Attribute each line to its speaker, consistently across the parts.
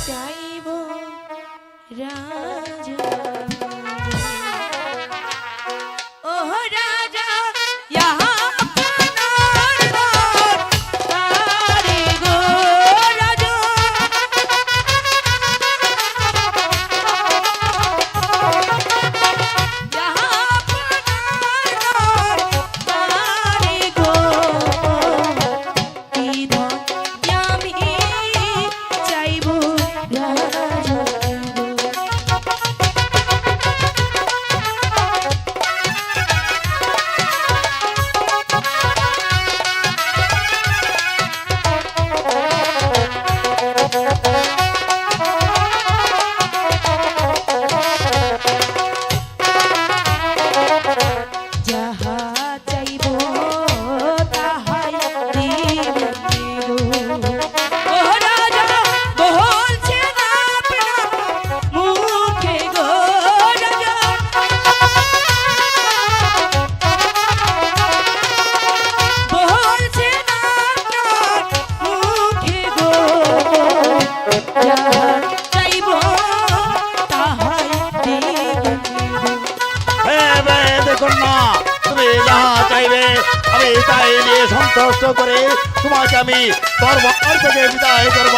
Speaker 1: চাইব রাজা ও রাজা यहाँ
Speaker 2: সন্তুষ্ট করে তোমাকে আমি দরবার থেকে বিদায় করব।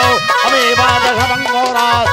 Speaker 2: আমি এবার দেখা ভাঙ্গরাজ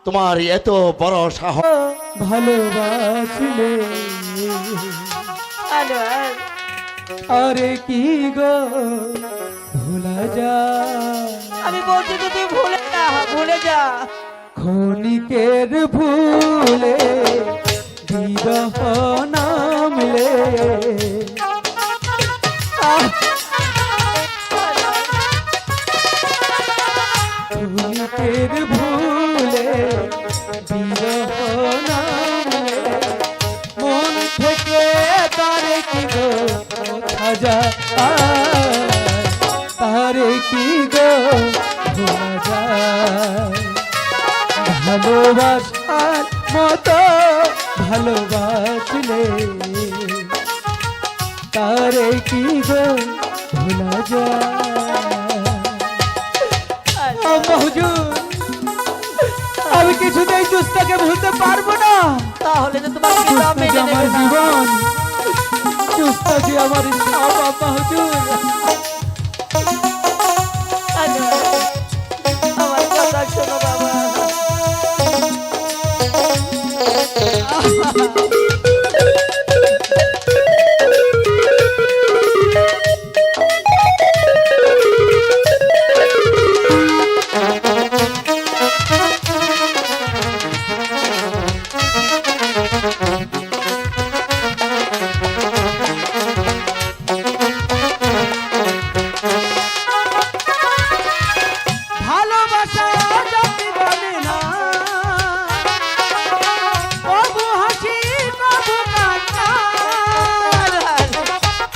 Speaker 2: তোমার এত বড় সাহস
Speaker 3: ভালোবাসলে আরে কি গো ভোলা যা
Speaker 1: আমি বলছি তো তুই ভুলে যা
Speaker 3: ক্ষণিকের ভুলে বিরহ নামলে ক্ষণিকের ভুলে বিরহ নামলে মন থেকে তারে কি গো খাজা তারে কি গো ভোলা যায় ভালোবাসার মতো ভালোবাসলে তারে কি গো ভোলা যায় হুজুর আমি কিছুতেই দুস্তাকে ভুলতে পারবো না।
Speaker 1: তাহলে তো তোমার
Speaker 3: আমার জীবন দুস্তা যে আমার সব আব্বা হুজুর